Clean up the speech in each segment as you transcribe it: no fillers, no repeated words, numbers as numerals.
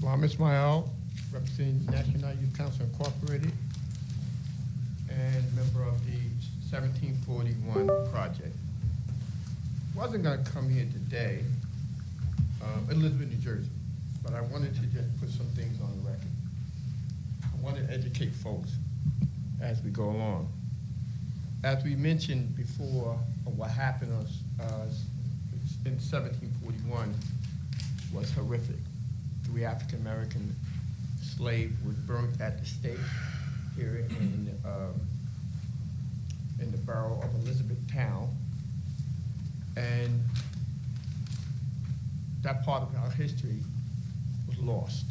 Islam Ismail, representing National United Youth Council Incorporated, and member of the 1741 project. Wasn't going to come here today, Elizabeth, New Jersey, but I wanted to just put some things on the record. I want to educate folks as we go along. As we mentioned before, what happened in 1741 was horrific. 3 African-American slaves were burnt at the stake here in the borough of Elizabethtown. And that part of our history was lost.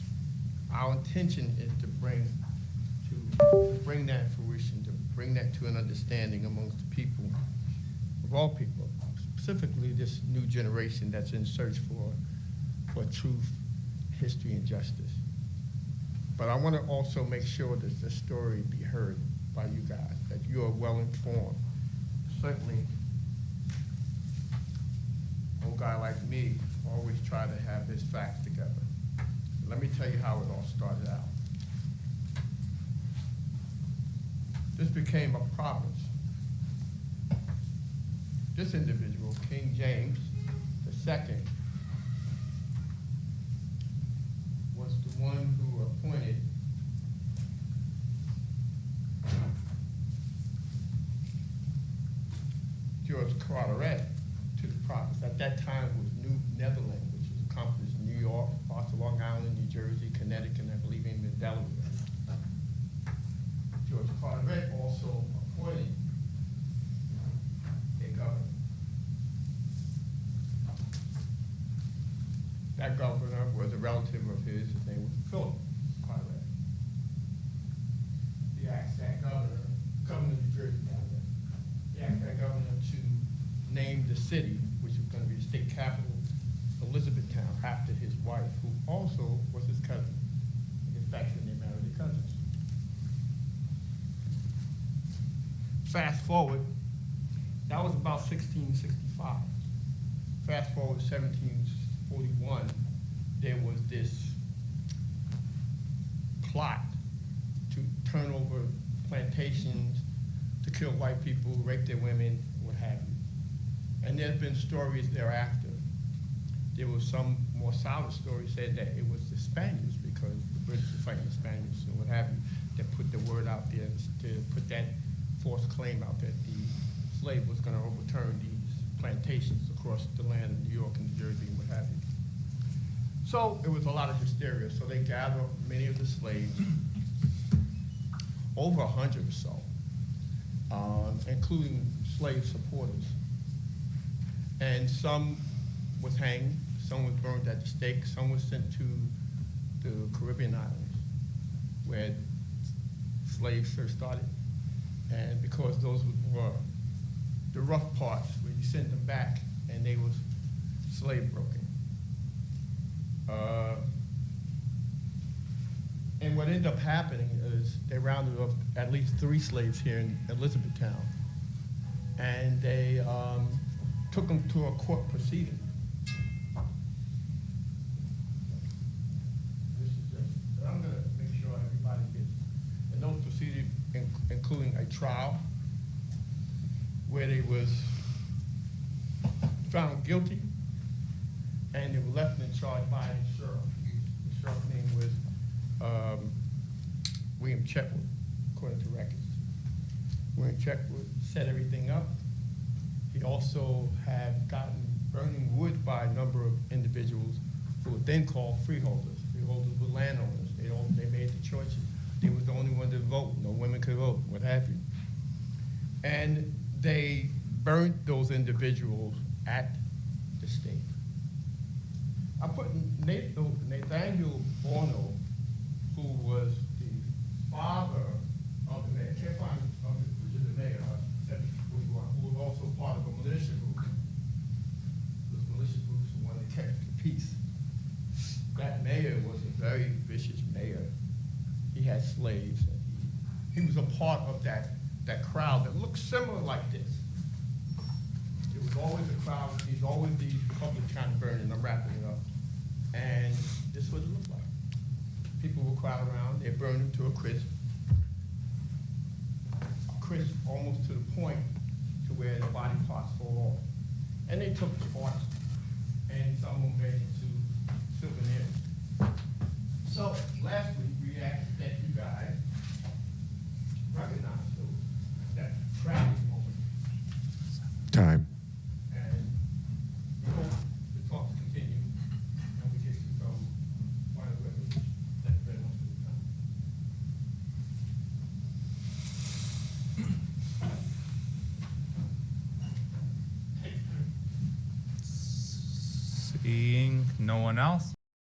Our intention is to bring that fruition, to bring that to an understanding amongst the people, of all people, specifically this new generation that's in search for truth, history, and justice. But I want to also make sure that the story be heard by you guys, that you are well informed. Certainly, a guy like me always try to have his facts together. Let me tell you how it all started out. This became a province. This individual, King James II, was the one who appointed George Carteret to the province. At that time, it was New Netherlands, which encompassed New York, parts of Long Island, New Jersey, Connecticut, and I believe even Delaware. George Carteret also appointed a governor. That governor was a relative of his name was Philip Carteret. He asked that governor of New Jersey, he asked that governor to name the city, which was going to be the state capital, Elizabethtown, after his wife, who also was his cousin. In fact, they married their cousins. Fast forward, that was about 1665. Fast forward 1741, there was this plot to turn over plantations, to kill white people, rape their women, what have you. And there's been stories thereafter. There was some more solid stories said that it was the Spaniards, because the British were fighting the Spaniards and what have you, that put the word out there to put that false claim out that the slave was going to overturn these plantations across the land of New York and New Jersey and what have you. So it was a lot of hysteria. So they gathered many of the slaves, over 100 or so, including slave supporters. And some was hanged, some was burned at the stake, some was sent to the Caribbean islands, where slaves first started. And because those were the rough parts, where you send them back and they was slave broken. And what ended up happening is they rounded up at least 3 slaves here in Elizabethtown, and they took them to a court proceeding. I'm going to make sure everybody gets, and those proceedings including a trial where they was found guilty and they were left in charge by a sheriff. The sheriff's name was William Chetwood, according to records. William Chetwood set everything up. He also had gotten burning wood by a number of individuals who were then called freeholders. Freeholders were landowners. They made the choices. They was the only one to vote. No women could vote, what have you. And they burnt those individuals at the stake. I put Nathaniel Bono, who was the father of the mayor, can't find which is the mayor, who was also part of a militia group. Those militia groups who wanted to keep the peace. That mayor was a very vicious mayor. He had slaves. He was a part of that crowd that looked similar like this. It was always a crowd. There's always the public trying to burn it. I'm wrapping it up. And this is what it looked like. People will crowd around, they burn them to a crisp. Almost to the point to where the body parts fall off. And they took the parts, and some of them made into souvenirs. So last week, we asked that you guys recognize those, that tragic moment. Time. And we hope the talks continue, and we get to some final resolution. Thank you very much for your time. Seeing no one else,